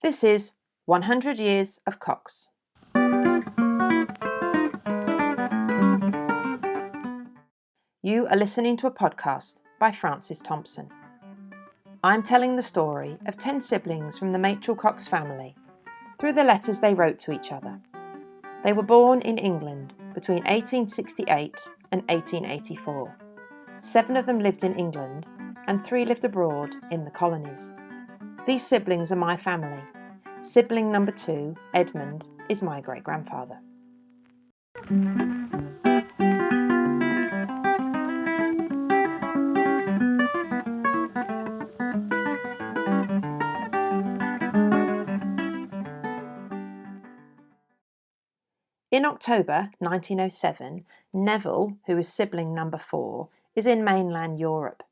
This is 100 Years of Cocks. You are listening to a podcast by Frances Thompson. I'm telling the story of 10 siblings from the Machel Cox family through the letters they wrote to each other. They were born in England between 1868 and 1884. 7 of them lived in England and 3 lived abroad in the colonies. These siblings are my family. Sibling number 2, Edmund, is my great-grandfather. In October 1907, Neville, who is sibling number 4, is in mainland Europe.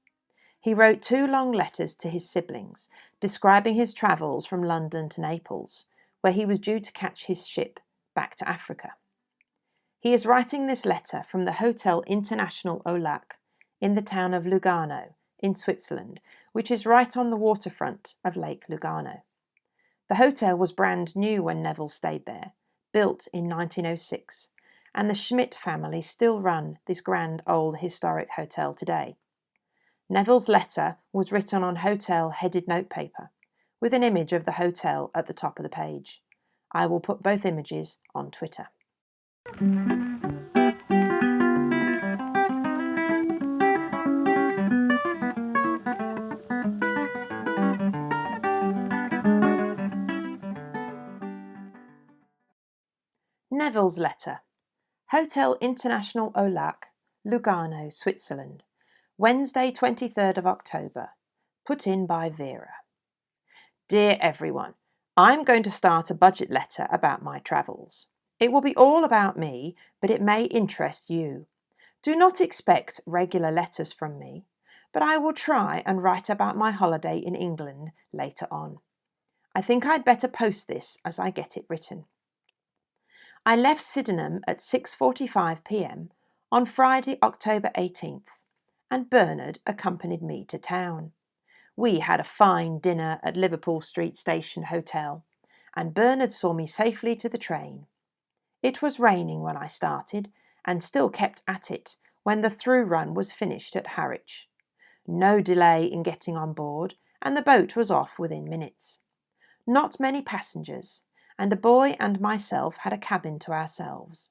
He wrote 2 long letters to his siblings, describing his travels from London to Naples, where he was due to catch his ship back to Africa. He is writing this letter from the Hotel International au Lac in the town of Lugano in Switzerland, which is right on the waterfront of Lake Lugano. The hotel was brand new when Neville stayed there, built in 1906, and the Schmidt family still run this grand old historic hotel today. Neville's letter was written on hotel-headed notepaper, with an image of the hotel at the top of the page. I will put both images on Twitter. Neville's letter. Hotel International au Lac, Lugano, Switzerland. Wednesday, 23rd of October. Put in by Vera. Dear everyone, I'm going to start a budget letter about my travels. It will be all about me, but it may interest you. Do not expect regular letters from me, but I will try and write about my holiday in England later on. I think I'd better post this as I get it written. I left Sydenham at 6:45 p.m. on Friday, October 18th, and Bernard accompanied me to town. We had a fine dinner at Liverpool Street Station Hotel, and Bernard saw me safely to the train. It was raining when I started, and still kept at it when the through run was finished at Harwich. No delay in getting on board, and the boat was off within minutes. Not many passengers, and a boy and myself had a cabin to ourselves.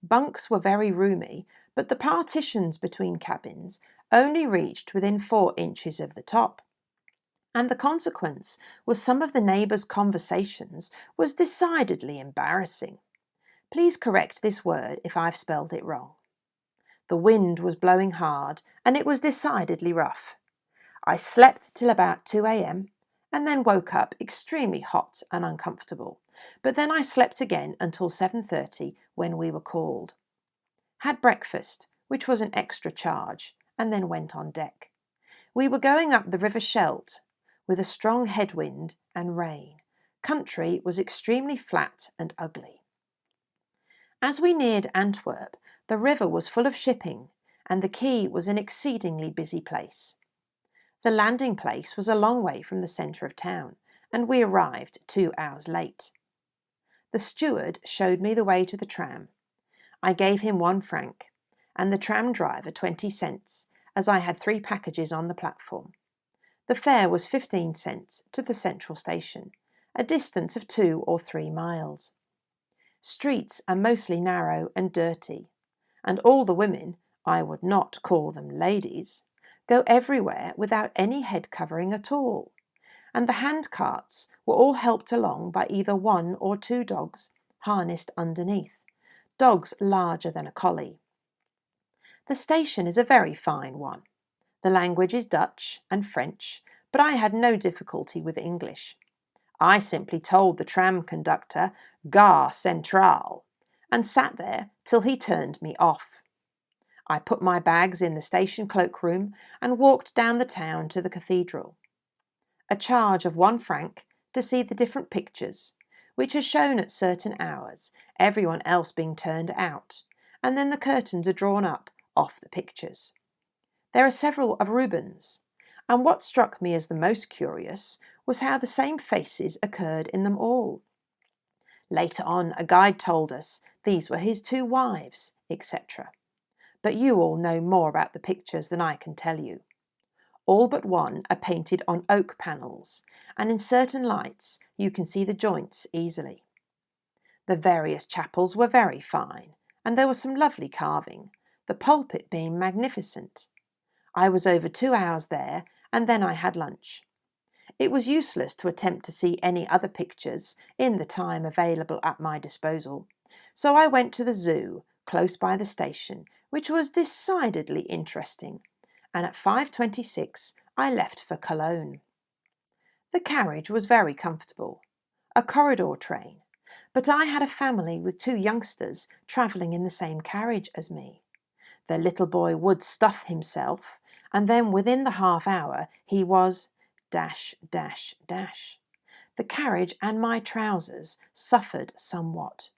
Bunks were very roomy, but the partitions between cabins only reached within 4 inches of the top, and the consequence was some of the neighbours' conversations was decidedly embarrassing. Please correct this word if I've spelled it wrong. The wind was blowing hard, and it was decidedly rough. I slept till about 2 a.m, and then woke up extremely hot and uncomfortable, but then I slept again until 7:30 when we were called. Had breakfast, which was an extra charge, and then went on deck. We were going up the River Scheldt, with a strong headwind and rain. Country was extremely flat and ugly. As we neared Antwerp, the river was full of shipping, and the quay was an exceedingly busy place. The landing place was a long way from the centre of town, and we arrived 2 hours late. The steward showed me the way to the tram. I gave him 1 franc, and the tram driver 20 cents, as I had 3 packages on the platform. The fare was 15 cents to the central station, a distance of 2 or 3 miles. Streets are mostly narrow and dirty, and all the women, I would not call them ladies, go everywhere without any head covering at all, and the hand carts were all helped along by either 1 or 2 dogs harnessed underneath, dogs larger than a collie. The station is a very fine one. The language is Dutch and French, but I had no difficulty with English. I simply told the tram conductor Gare Centrale, and sat there till he turned me off. I put my bags in the station cloakroom and walked down the town to the cathedral. A charge of 1 franc to see the different pictures, which are shown at certain hours, everyone else being turned out, and then the curtains are drawn up off the pictures. There are several of Rubens, and what struck me as the most curious was how the same faces occurred in them all. Later on, a guide told us these were his 2 wives, etc. But you all know more about the pictures than I can tell you. All but one are painted on oak panels, and in certain lights you can see the joints easily. The various chapels were very fine, and there was some lovely carving, the pulpit being magnificent. I was over 2 hours there, and then I had lunch. It was useless to attempt to see any other pictures in the time available at my disposal, so I went to the zoo close by the station, which was decidedly interesting, and at 5:26 I left for Cologne. The carriage was very comfortable, a corridor train, but I had a family with 2 youngsters travelling in the same carriage as me. The little boy would stuff himself, and then within the half hour he was ... The carriage and my trousers suffered somewhat.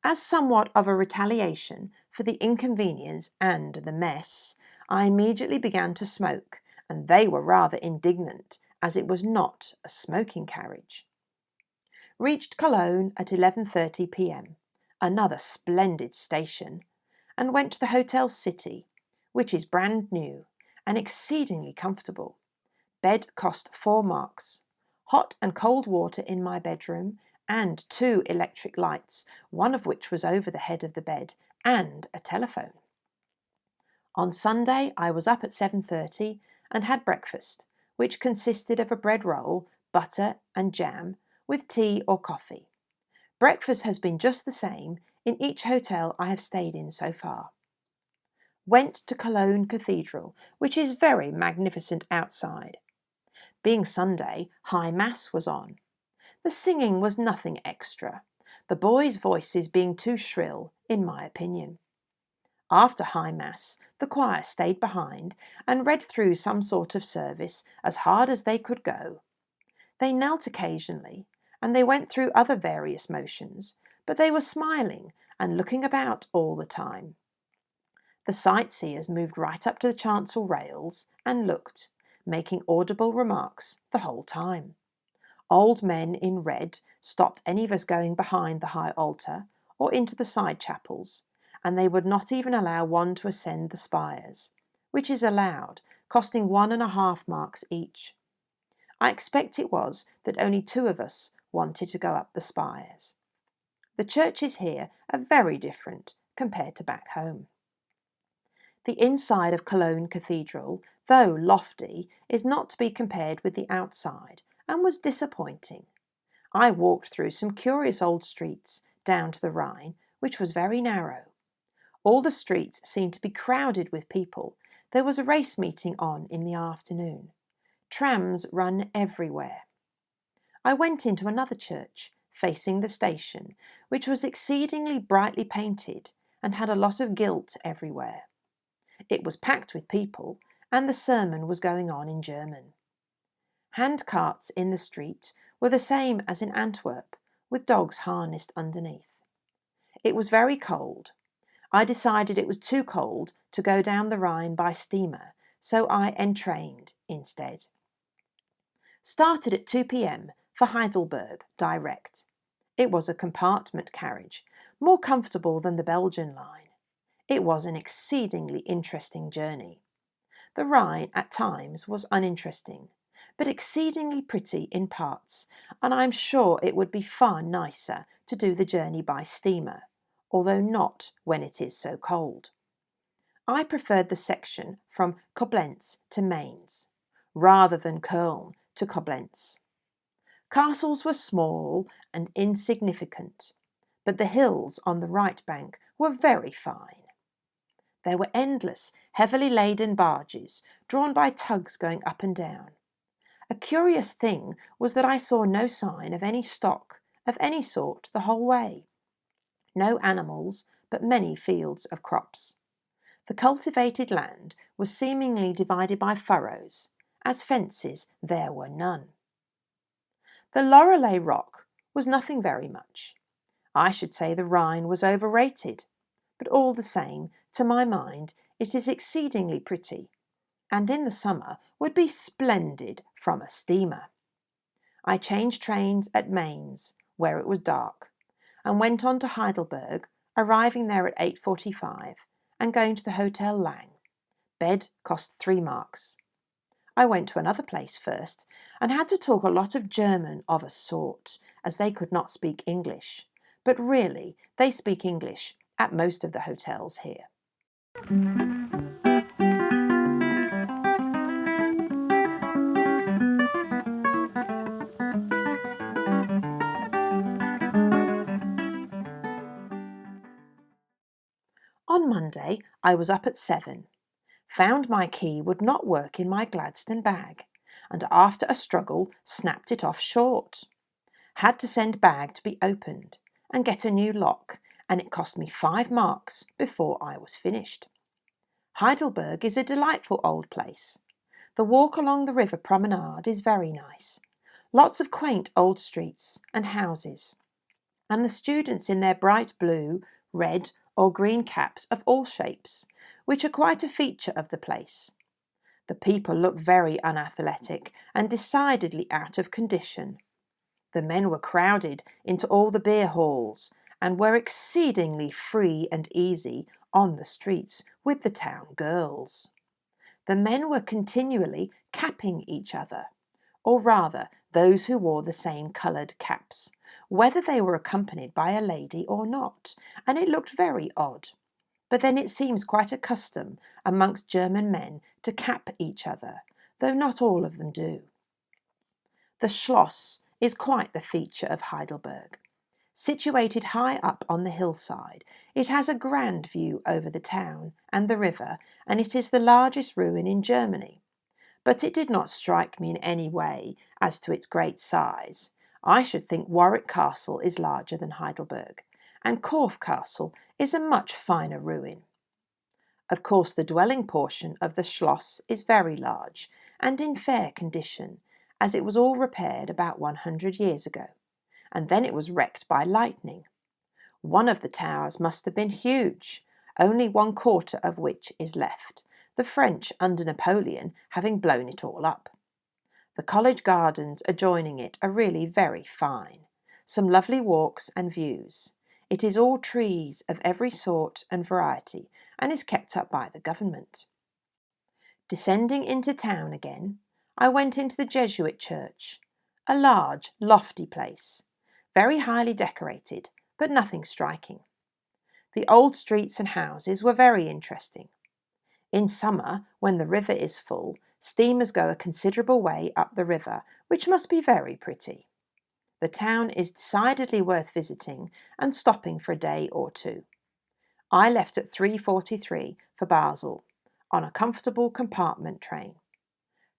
As somewhat of a retaliation for the inconvenience and the mess, I immediately began to smoke, and they were rather indignant, as it was not a smoking carriage. Reached Cologne at 11:30 p.m, another splendid station, and went to the Hotel City, which is brand new and exceedingly comfortable. Bed cost 4 marks, hot and cold water in my bedroom, and 2 electric lights, one of which was over the head of the bed, and a telephone. On Sunday I was up at 7:30 and had breakfast, which consisted of a bread roll, butter and jam, with tea or coffee. Breakfast has been just the same in each hotel I have stayed in so far. Went to Cologne Cathedral, which is very magnificent outside. Being Sunday, High Mass was on. The singing was nothing extra, the boys' voices being too shrill, in my opinion. After High Mass, the choir stayed behind and read through some sort of service as hard as they could go. They knelt occasionally, and they went through other various motions, but they were smiling and looking about all the time. The sightseers moved right up to the chancel rails and looked, making audible remarks the whole time. Old men in red stopped any of us going behind the high altar or into the side chapels, and they would not even allow one to ascend the spires, which is allowed, costing 1.5 marks each. I expect it was that only 2 of us wanted to go up the spires. The churches here are very different compared to back home. The inside of Cologne Cathedral, though lofty, is not to be compared with the outside, and was disappointing. I walked through some curious old streets down to the Rhine, which was very narrow. All the streets seemed to be crowded with people. There was a race meeting on in the afternoon. Trams run everywhere. I went into another church, facing the station, which was exceedingly brightly painted and had a lot of gilt everywhere. It was packed with people, and the sermon was going on in German. Hand carts in the street were the same as in Antwerp, with dogs harnessed underneath. It was very cold. I decided it was too cold to go down the Rhine by steamer, so I entrained instead. Started at 2 p.m. for Heidelberg direct. It was a compartment carriage, more comfortable than the Belgian line. It was an exceedingly interesting journey. The Rhine at times was uninteresting, but exceedingly pretty in parts, and I am sure it would be far nicer to do the journey by steamer, although not when it is so cold. I preferred the section from Koblenz to Mainz, rather than Köln to Koblenz. Castles were small and insignificant, but the hills on the right bank were very fine. There were endless, heavily laden barges, drawn by tugs going up and down. A curious thing was that I saw no sign of any stock, of any sort, the whole way. No animals, but many fields of crops. The cultivated land was seemingly divided by furrows, as fences there were none. The Loreley Rock was nothing very much. I should say the Rhine was overrated, but all the same, to my mind, it is exceedingly pretty, and in the summer would be splendid from a steamer. I changed trains at Mainz, where it was dark, and went on to Heidelberg, arriving there at 8:45 and going to the Hotel Lang. Bed cost 3 marks. I went to another place first and had to talk a lot of German of a sort, as they could not speak English. But really, they speak English at most of the hotels here. On Monday, I was up at 7, found my key would not work in my Gladstone bag, and after a struggle snapped it off short. Had to send bag to be opened and get a new lock, and it cost me 5 marks before I was finished. Heidelberg is a delightful old place. The walk along the river promenade is very nice. Lots of quaint old streets and houses, and the students in their bright blue, red or green caps of all shapes, which are quite a feature of the place. The people look very unathletic and decidedly out of condition. The men were crowded into all the beer halls and were exceedingly free and easy on the streets with the town girls. The men were continually capping each other, or rather those who wore the same coloured caps, whether they were accompanied by a lady or not, and it looked very odd. But then it seems quite a custom amongst German men to cap each other, though not all of them do. The Schloss is quite the feature of Heidelberg. Situated high up on the hillside, it has a grand view over the town and the river, and it is the largest ruin in Germany. But it did not strike me in any way as to its great size. I should think Warwick Castle is larger than Heidelberg, and Corfe Castle is a much finer ruin. Of course, the dwelling portion of the Schloss is very large and in fair condition, as it was all repaired about 100 years ago, and then it was wrecked by lightning. One of the towers must have been huge, only 1/4 of which is left, the French under Napoleon having blown it all up. The college gardens adjoining it are really very fine. Some lovely walks and views. It is all trees of every sort and variety, and is kept up by the government. Descending into town again, I went into the Jesuit church, a large, lofty place, very highly decorated, but nothing striking. The old streets and houses were very interesting. In summer, when the river is full, steamers go a considerable way up the river, which must be very pretty. The town is decidedly worth visiting and stopping for a day or two. I left at 3:43 for Basel, on a comfortable compartment train.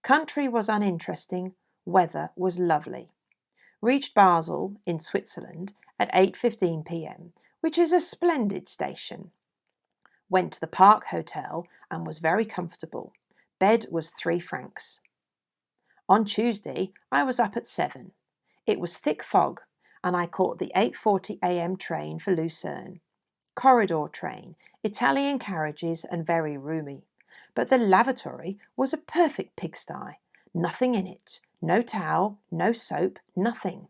Country was uninteresting, weather was lovely. Reached Basel, in Switzerland, at 8:15 p.m, which is a splendid station. Went to the Park Hotel and was very comfortable. Bed was 3 francs. On Tuesday, I was up at 7. It was thick fog, and I caught the 8:40 a.m. train for Lucerne. Corridor train, Italian carriages and very roomy. But the lavatory was a perfect pigsty. Nothing in it. No towel, no soap, nothing.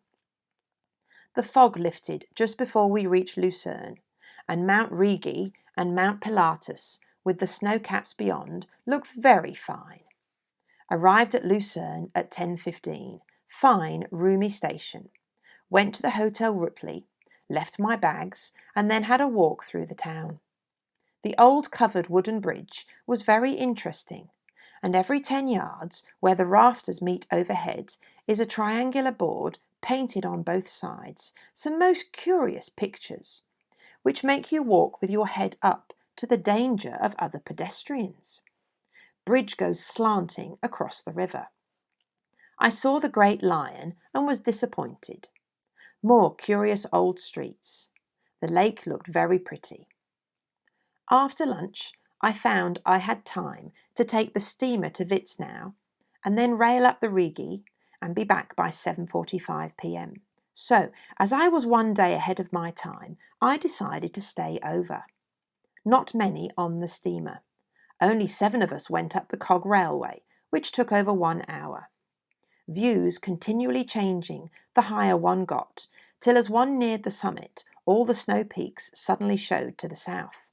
The fog lifted just before we reached Lucerne, and Mount Rigi and Mount Pilatus, with the snow caps beyond, looked very fine. Arrived at Lucerne at 10:15. Fine, roomy station. Went to the Hotel Rutli, left my bags, and then had a walk through the town. The old covered wooden bridge was very interesting, and every 10 yards, where the rafters meet overhead, is a triangular board painted on both sides, some most curious pictures, which make you walk with your head up to the danger of other pedestrians. Bridge goes slanting across the river. I saw the Great Lion and was disappointed. More curious old streets. The lake looked very pretty. After lunch, I found I had time to take the steamer to Witznau and then rail up the Rigi and be back by 7:45 p.m. So, as I was one day ahead of my time, I decided to stay over. Not many on the steamer. Only 7 of us went up the cog railway, which took over 1 hour. views continually changing the higher one got, till as one neared the summit, all the snow peaks suddenly showed to the south.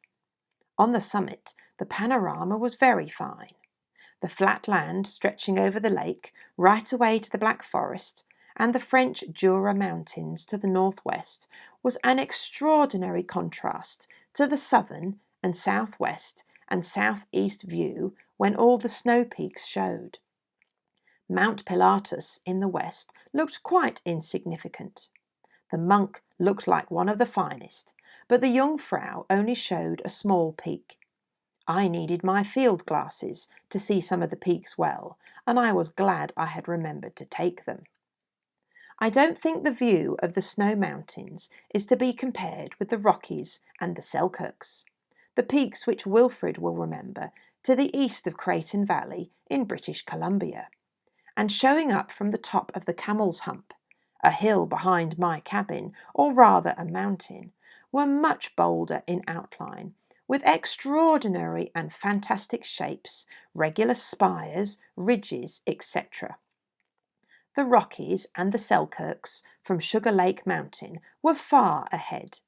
On the summit, the panorama was very fine. The flat land stretching over the lake right away to the Black Forest and the French Jura Mountains to the northwest was an extraordinary contrast to the southern and southwest and southeast view when all the snow peaks showed. Mount Pilatus in the west looked quite insignificant. The Monk looked like one of the finest, but the Jungfrau only showed a small peak. I needed my field glasses to see some of the peaks well, and I was glad I had remembered to take them. I don't think the view of the snow mountains is to be compared with the Rockies and the Selkirks, the peaks which Wilfred will remember to the east of Creighton Valley in British Columbia, and showing up from the top of the Camel's Hump, a hill behind my cabin, or rather a mountain, were much bolder in outline, with extraordinary and fantastic shapes, regular spires, ridges, etc. The Rockies and the Selkirks from Sugar Lake Mountain were far ahead.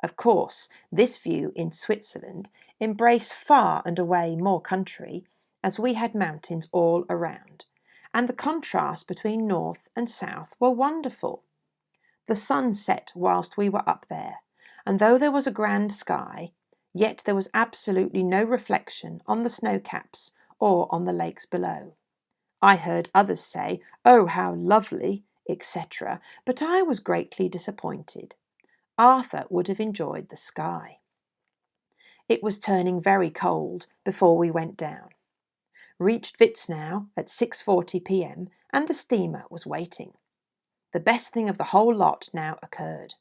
Of course, this view in Switzerland embraced far and away more country, as we had mountains all around, and the contrast between north and south were wonderful. The sun set whilst we were up there, and though there was a grand sky, yet there was absolutely no reflection on the snow caps or on the lakes below. I heard others say, "Oh, how lovely," etc., but I was greatly disappointed. Arthur would have enjoyed the sky. It was turning very cold before we went down. Reached Witznau at 6:40 p.m. and the steamer was waiting. The best thing of the whole lot now occurred.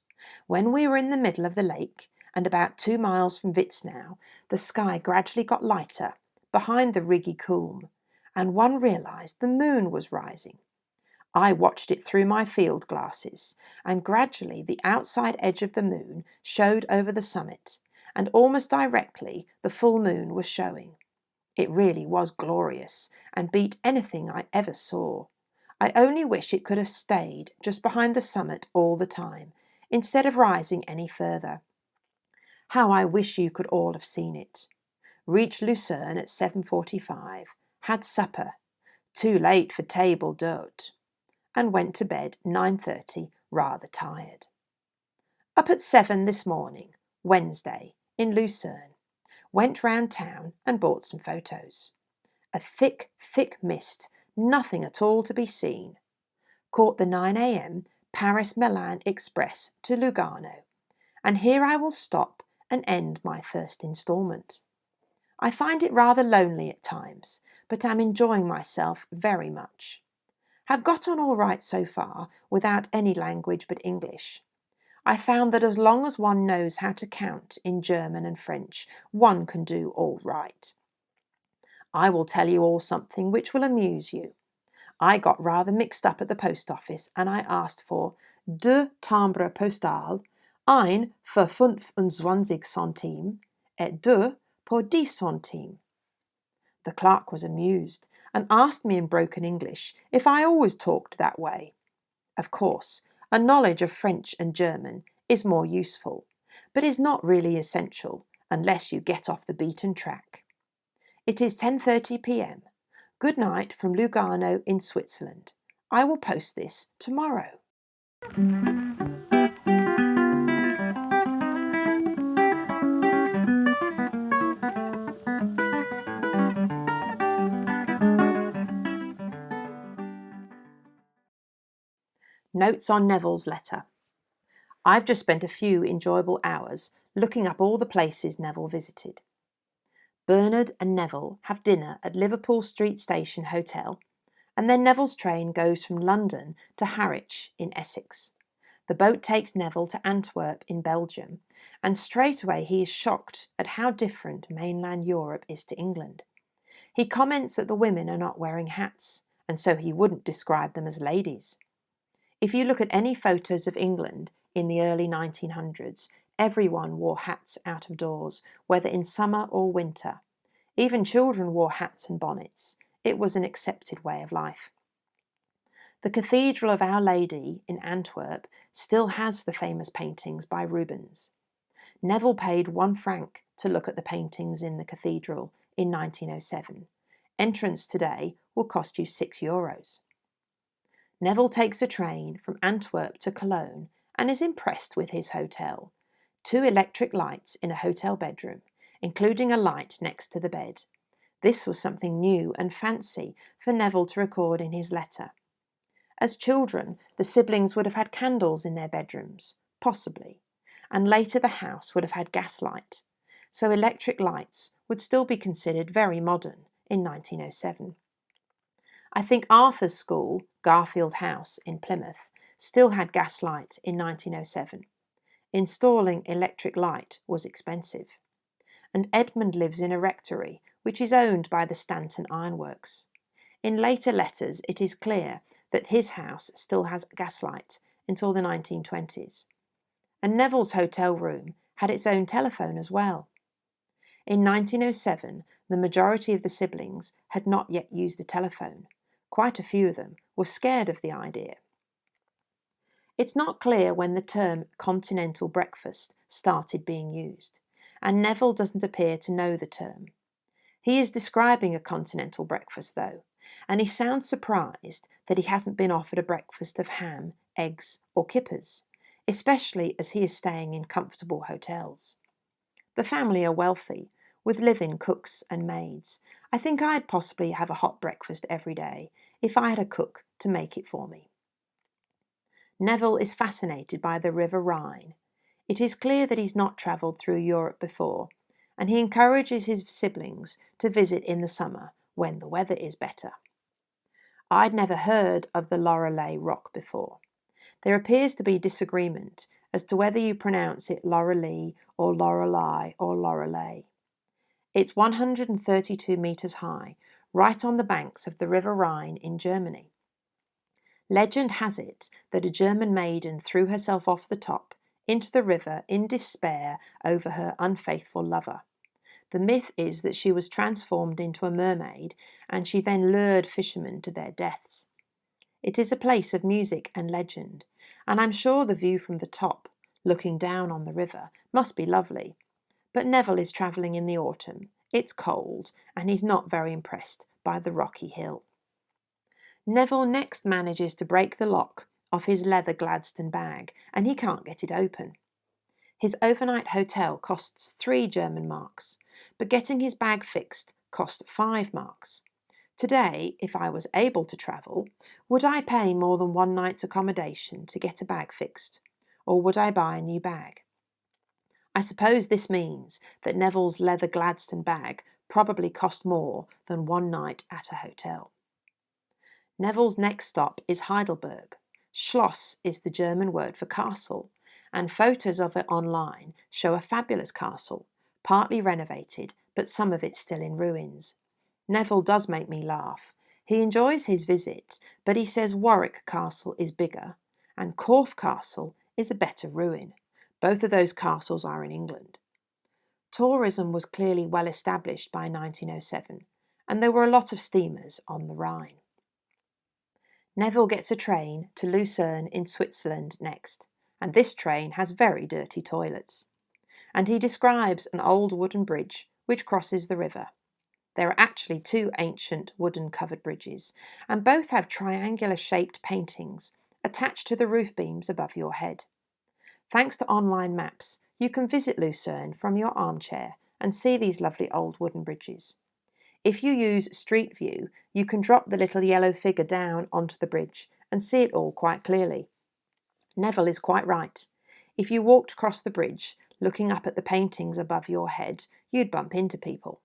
When we were in the middle of the lake and about 2 miles from Witznau, the sky gradually got lighter behind the Rigi Kulm, and one realised the moon was rising. I watched it through my field glasses, and gradually the outside edge of the moon showed over the summit, and almost directly the full moon was showing. It really was glorious, and beat anything I ever saw. I only wish it could have stayed just behind the summit all the time, instead of rising any further. How I wish you could all have seen it. Reached Lucerne at 7:45, had supper, too late for table d'hôte, and went to bed 9:30, rather tired. Up at 7 this morning, Wednesday, in Lucerne. Went round town and bought some photos. A thick, thick mist, nothing at all to be seen. Caught the 9 a.m. Paris-Milan express to Lugano, and here I will stop and end my first instalment. I find it rather lonely at times, but am enjoying myself very much. Have got on all right so far, without any language but English. I found that as long as one knows how to count in German and French, one can do all right. I will tell you all something which will amuse you. I got rather mixed up at the post office, and I asked for 2 timbres postales, ein für 25 centimes, et 2 pour 10 centimes. The clerk was amused, and asked me in broken English if I always talked that way. Of course, a knowledge of French and German is more useful, but is not really essential unless you get off the beaten track. It is 10:30 p.m. Good night from Lugano in Switzerland. I will post this tomorrow. Notes on Neville's letter. I've just spent a few enjoyable hours looking up all the places Neville visited. Bernard and Neville have dinner at Liverpool Street Station Hotel, and then Neville's train goes from London to Harwich in Essex. The boat takes Neville to Antwerp in Belgium, and straight away he is shocked at how different mainland Europe is to England. He comments that the women are not wearing hats, and so he wouldn't describe them as ladies. If you look at any photos of England in the early 1900s, everyone wore hats out of doors, whether in summer or winter. Even children wore hats and bonnets. It was an accepted way of life. The Cathedral of Our Lady in Antwerp still has the famous paintings by Rubens. Neville paid £1 to look at the paintings in the cathedral in 1907. Entrance today will cost you €6. Neville takes a train from Antwerp to Cologne and is impressed with his hotel. 2 electric lights in a hotel bedroom, including a light next to the bed. This was something new and fancy for Neville to record in his letter. As children, the siblings would have had candles in their bedrooms, possibly, and later the house would have had gaslight, so electric lights would still be considered very modern in 1907. I think Arthur's school, Garfield House in Plymouth, still had gaslight in 1907. Installing electric light was expensive. And Edmund lives in a rectory, which is owned by the Stanton Ironworks. In later letters, it is clear that his house still has gaslight until the 1920s. And Neville's hotel room had its own telephone as well. In 1907, the majority of the siblings had not yet used a telephone. Quite a few of them were scared of the idea. It's not clear when the term continental breakfast started being used, and Neville doesn't appear to know the term. He is describing a continental breakfast, though, and he sounds surprised that he hasn't been offered a breakfast of ham, eggs, or kippers, especially as he is staying in comfortable hotels. The family are wealthy, with live-in cooks and maids. I think I'd possibly have a hot breakfast every day if I had a cook to make it for me. Neville is fascinated by the River Rhine. It is clear that he's not travelled through Europe before, and he encourages his siblings to visit in the summer when the weather is better. I'd never heard of the Loreley Rock before. There appears to be disagreement as to whether you pronounce it Loreley or Lorelei or Loreley. It's 132 metres high, right on the banks of the River Rhine in Germany. Legend has it that a German maiden threw herself off the top into the river in despair over her unfaithful lover. The myth is that she was transformed into a mermaid and she then lured fishermen to their deaths. It is a place of music and legend, and I'm sure the view from the top, looking down on the river, must be lovely. But Neville is travelling in the autumn. It's cold, and he's not very impressed by the rocky hill. Neville next manages to break the lock off his leather Gladstone bag, and he can't get it open. His overnight hotel costs 3 German marks, but getting his bag fixed cost 5 marks. Today, if I was able to travel, would I pay more than one night's accommodation to get a bag fixed, or would I buy a new bag? I suppose this means that Neville's leather Gladstone bag probably cost more than one night at a hotel. Neville's next stop is Heidelberg. Schloss is the German word for castle, and photos of it online show a fabulous castle, partly renovated, but some of it still in ruins. Neville does make me laugh. He enjoys his visit, but he says Warwick Castle is bigger, and Corfe Castle is a better ruin. Both of those castles are in England. Tourism was clearly well established by 1907, and there were a lot of steamers on the Rhine. Neville gets a train to Lucerne in Switzerland next, and this train has very dirty toilets. And he describes an old wooden bridge which crosses the river. There are actually 2 ancient wooden covered bridges, and both have triangular-shaped paintings attached to the roof beams above your head. Thanks to online maps, you can visit Lucerne from your armchair and see these lovely old wooden bridges. If you use Street View, you can drop the little yellow figure down onto the bridge and see it all quite clearly. Neville is quite right. If you walked across the bridge, looking up at the paintings above your head, you'd bump into people.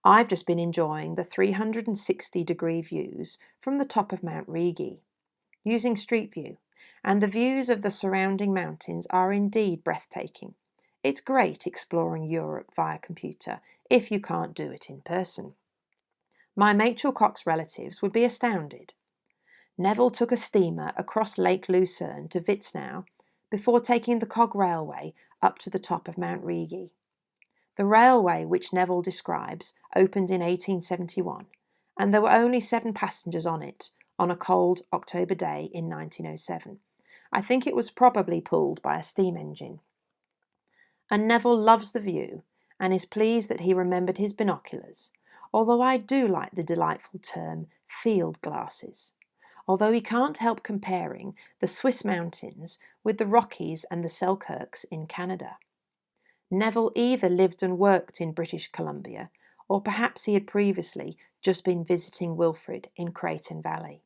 I've just been enjoying the 360-degree views from the top of Mount Rigi, using Street View, and the views of the surrounding mountains are indeed breathtaking. It's great exploring Europe via computer if you can't do it in person. My Machel Cox relatives would be astounded. Neville took a steamer across Lake Lucerne to Witznau before taking the cog railway up to the top of Mount Rigi. The railway which Neville describes opened in 1871, and there were only 7 passengers on it on a cold October day in 1907. I think it was probably pulled by a steam engine. And Neville loves the view and is pleased that he remembered his binoculars, although I do like the delightful term field glasses, although he can't help comparing the Swiss mountains with the Rockies and the Selkirks in Canada. Neville either lived and worked in British Columbia, or perhaps he had previously just been visiting Wilfrid in Creighton Valley.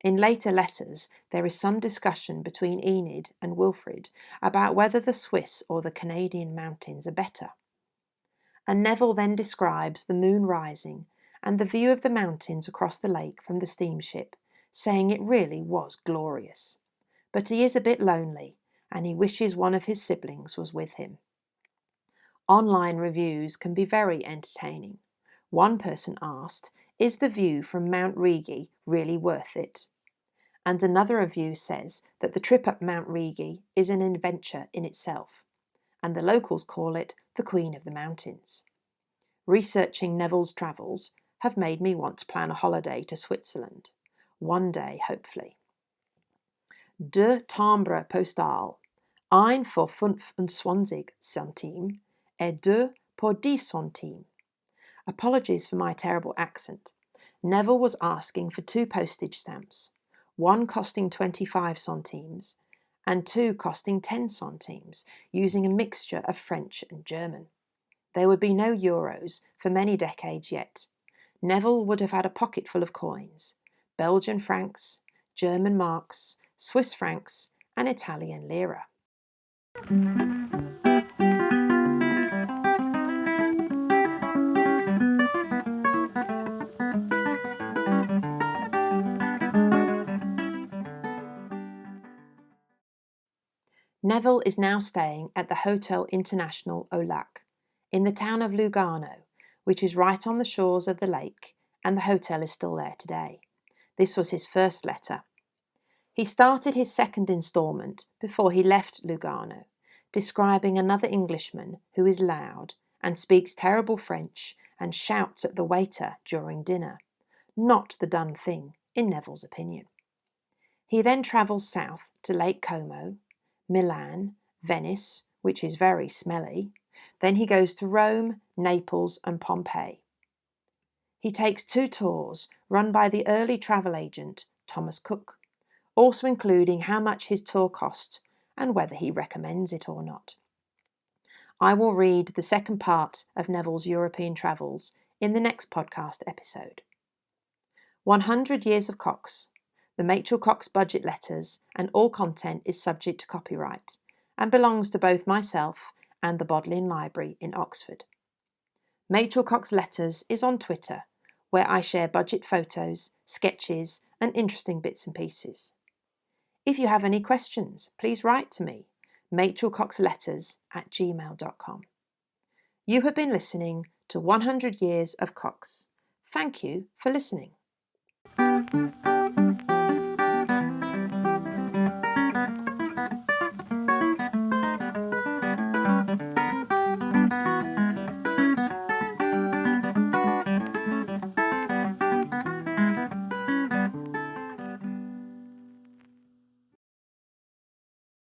In later letters, there is some discussion between Enid and Wilfrid about whether the Swiss or the Canadian mountains are better. And Neville then describes the moon rising and the view of the mountains across the lake from the steamship, saying it really was glorious. But he is a bit lonely, and he wishes one of his siblings was with him. Online reviews can be very entertaining. One person asked, "Is the view from Mount Rigi really worth it?" And another review says that the trip up Mount Rigi is an adventure in itself, and the locals call it the Queen of the Mountains. Researching Neville's travels have made me want to plan a holiday to Switzerland. One day, hopefully. De timbre postal. Ein für 25 Centimes et deux pour 10 centimes. Apologies for my terrible accent. Neville was asking for 2 postage stamps, one costing 25 centimes and 2 costing 10 centimes, using a mixture of French and German. There would be no euros for many decades yet. Neville would have had a pocket full of coins, Belgian francs, German marks, Swiss francs and Italian lira. Neville is now staying at the Hotel International au Lac in the town of Lugano, which is right on the shores of the lake, and the hotel is still there today. This was his first letter. He started his second instalment before he left Lugano, describing another Englishman who is loud and speaks terrible French and shouts at the waiter during dinner. Not the done thing, in Neville's opinion. He then travels south to Lake Como, Milan, Venice, which is very smelly. Then he goes to Rome, Naples and Pompeii. He takes 2 tours run by the early travel agent Thomas Cook, also including how much his tour cost and whether he recommends it or not. I will read the second part of Neville's European travels in the next podcast episode. 100 Years of Cox. The Machel Cox budget letters and all content is subject to copyright and belongs to both myself and the Bodleian Library in Oxford. Machel Cox Letters is on Twitter, where I share budget photos, sketches and interesting bits and pieces. If you have any questions, please write to me, machelcoxletters@gmail.com. You have been listening to 100 Years of Cox. Thank you for listening.